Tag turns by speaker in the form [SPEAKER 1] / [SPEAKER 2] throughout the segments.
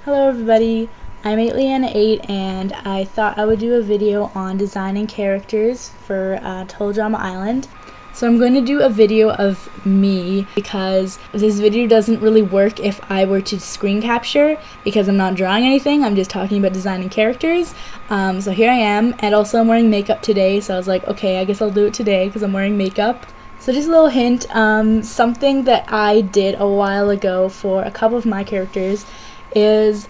[SPEAKER 1] Hello everybody, I'm 8Leanna8 and I thought I would do a video on designing characters for Total Drama Island. So I'm going to do a video of me because this video doesn't really work if I were to screen capture because I'm not drawing anything, I'm just talking about designing characters. So here I am, and also I'm wearing makeup today, so I was like, okay, I guess I'll do it today because I'm wearing makeup. So just a little hint, something that I did a while ago for a couple of my characters is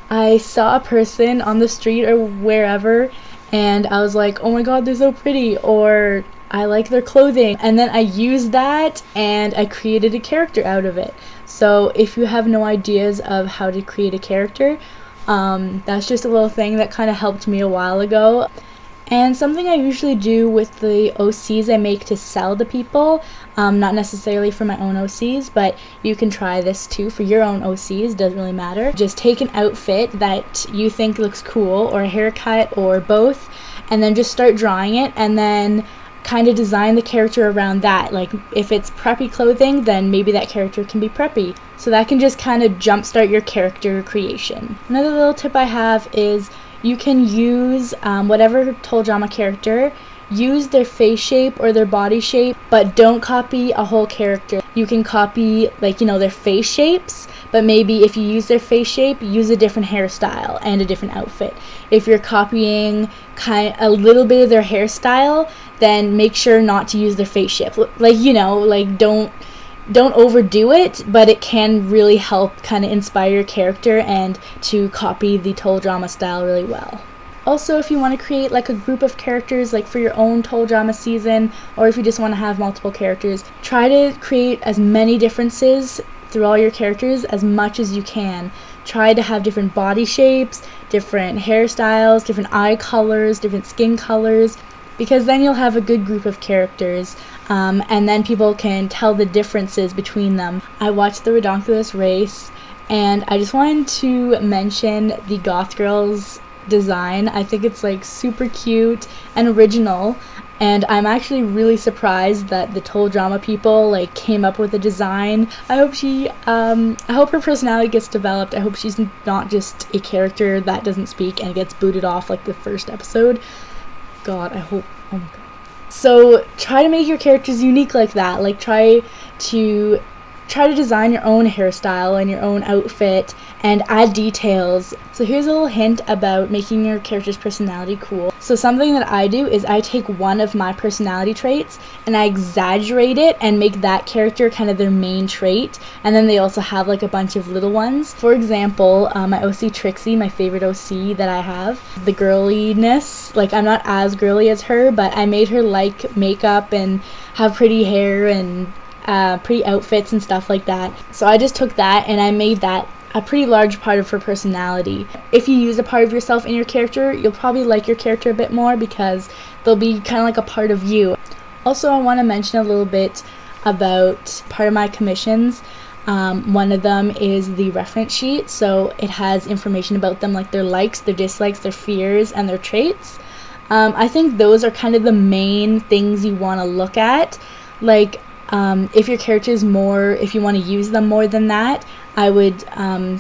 [SPEAKER 1] I saw a person on the street or wherever and I was like, oh my god, they're so pretty, or I like their clothing, and then I used that and I created a character out of it. So if you have no ideas of how to create a character, that's just a little thing that kind of helped me a while ago. And something I usually do with the OCs I make to sell to people, not necessarily for my own OCs, but you can try this too for your own OCs, doesn't really matter. Just take an outfit that you think looks cool, or a haircut, or both, and then just start drawing it, and then kind of design the character around that. Like if it's preppy clothing, then maybe that character can be preppy. So that can just kind of jumpstart your character creation. Another little tip I have is you can use whatever Total Drama character, use their face shape or their body shape, but don't copy a whole character. You can copy, like, you know, their face shapes, but maybe if you use their face shape, use a different hairstyle and a different outfit. If you're copying a little bit of their hairstyle, then make sure not to use their face shape. Like, you know, like don't overdo it, but it can really help kind of inspire your character and to copy the Total Drama style really well. Also, if you want to create like a group of characters like for your own Total Drama season, or if you just want to have multiple characters, try to create as many differences through all your characters as much as you can. Try to have different body shapes, different hairstyles, different eye colors, different skin colors, because then you'll have a good group of characters, and then people can tell the differences between them. I watched the Ridonkulous Race, and I just wanted to mention the Goth Girls design. I think it's like super cute and original, and I'm actually really surprised that the Total Drama people like came up with a design. I hope her personality gets developed. I hope she's not just a character that doesn't speak and gets booted off like the first episode. God, I hope. Oh my god. So try to make your characters unique like that. Like try to design your own hairstyle and your own outfit and add details. So here's a little hint about making your character's personality cool. So something that I do is I take one of my personality traits and I exaggerate it and make that character kind of their main trait, and then they also have like a bunch of little ones. For example, my OC Trixie, my favorite OC that I have, the girliness, like I'm not as girly as her, but I made her like makeup and have pretty hair and pretty outfits and stuff like that. So I just took that and I made that a pretty large part of her personality. If you use a part of yourself in your character, you'll probably like your character a bit more because they'll be kind of like a part of you. Also, I want to mention a little bit about part of my commissions. One of them is the reference sheet, so it has information about them, like their likes, their dislikes, their fears, and their traits. I think those are kind of the main things you want to look at. Like, if your character is more, if you want to use them more than that, I would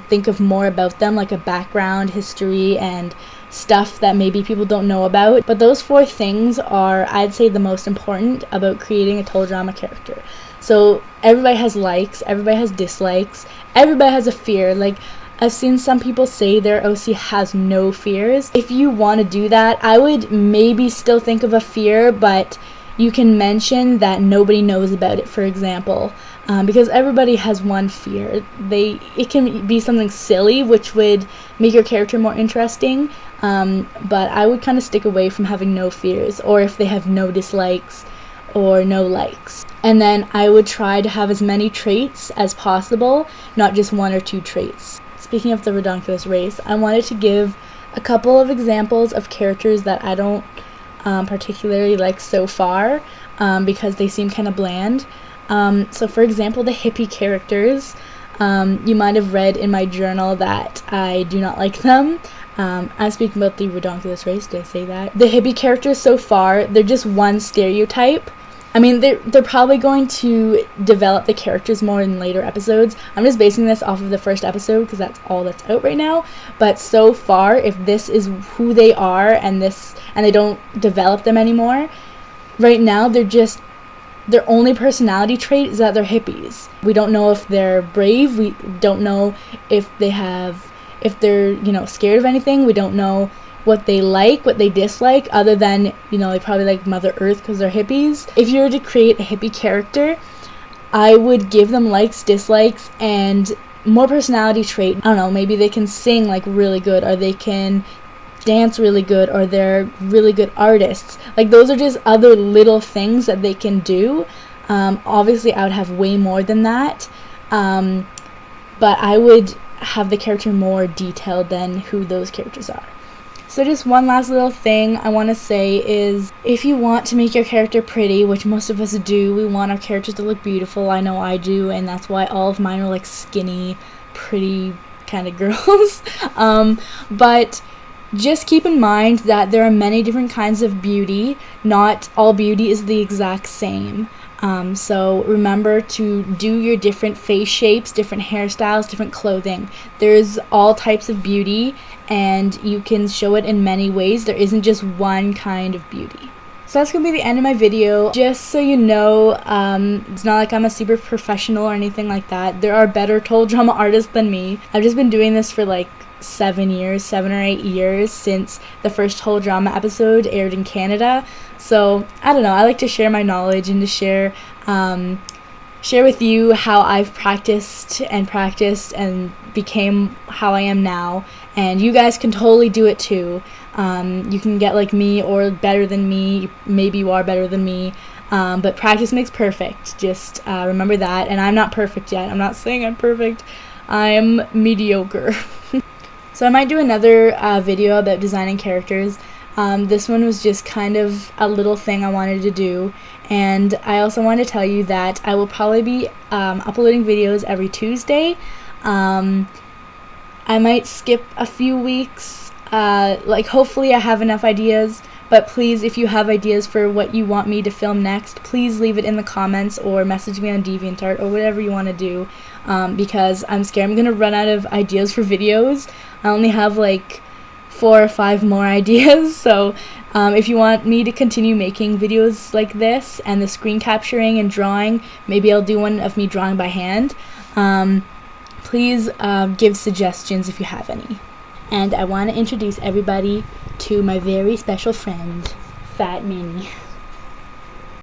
[SPEAKER 1] think of more about them, like a background, history, and stuff that maybe people don't know about. But those 4 things are, I'd say, the most important about creating a Total Drama character. So everybody has likes, everybody has dislikes, everybody has a fear. Like, I've seen some people say their OC has no fears. If you want to do that, I would maybe still think of a fear, but you can mention that nobody knows about it, for example, because everybody has one fear. It can be something silly, which would make your character more interesting, but I would kind of stick away from having no fears, or if they have no dislikes or no likes. And then I would try to have as many traits as possible, not just 1 or 2 traits. Speaking of the Ridonkulous Race, I wanted to give a couple of examples of characters that I don't particularly like so far, because they seem kind of bland. So for example, the hippie characters, you might have read in my journal that I do not like them. I'm speaking about the Ridonkulous Race, did I say that? The hippie characters so far, they're just one stereotype I mean, they're probably going to develop the characters more in later episodes. I'm just basing this off of the first episode because that's all that's out right now. But so far, if this is who they are and they don't develop them anymore, right now their only personality trait is that they're hippies. We don't know if they're brave. We don't know if they're scared of anything. We don't know what they like, what they dislike, other than, they probably like Mother Earth because they're hippies. If you were to create a hippie character, I would give them likes, dislikes, and more personality trait. I don't know, maybe they can sing like really good, or they can dance really good, or they're really good artists. Like, those are just other little things that they can do. Obviously, I would have way more than that, but I would have the character more detailed than who those characters are. So just one last little thing I want to say is, if you want to make your character pretty, which most of us do, we want our characters to look beautiful. I know I do, and that's why all of mine are like skinny, pretty kind of girls. But just keep in mind that there are many different kinds of beauty. Not all beauty is the exact same. So remember to do your different face shapes, different hairstyles, different clothing. There's all types of beauty, and you can show it in many ways. There isn't just one kind of beauty. So that's going to be the end of my video. Just so you know, it's not like I'm a super professional or anything like that. There are better Total Drama artists than me. I've just been doing this for like 7 or 8 years since the first Total Drama episode aired in Canada. So I don't know, I like to share my knowledge and to share with you how I've practiced and became how I am now, and you guys can totally do it too. You can get like me or better than me. Maybe you are better than me, but practice makes perfect. Just remember that. And I'm not perfect yet. I'm not saying I'm perfect. I'm mediocre. So I might do another video about designing characters. This one was just kind of a little thing I wanted to do, and I also want to tell you that I will probably be uploading videos every Tuesday. I might skip a few weeks, hopefully I have enough ideas, but please, if you have ideas for what you want me to film next, please leave it in the comments or message me on DeviantArt or whatever you want to do, because I'm scared I'm going to run out of ideas for videos. I only have like 4 or 5 more ideas, so if you want me to continue making videos like this and the screen capturing and drawing, maybe I'll do one of me drawing by hand. Please give suggestions if you have any. And I want to introduce everybody to my very special friend, Fat Minnie.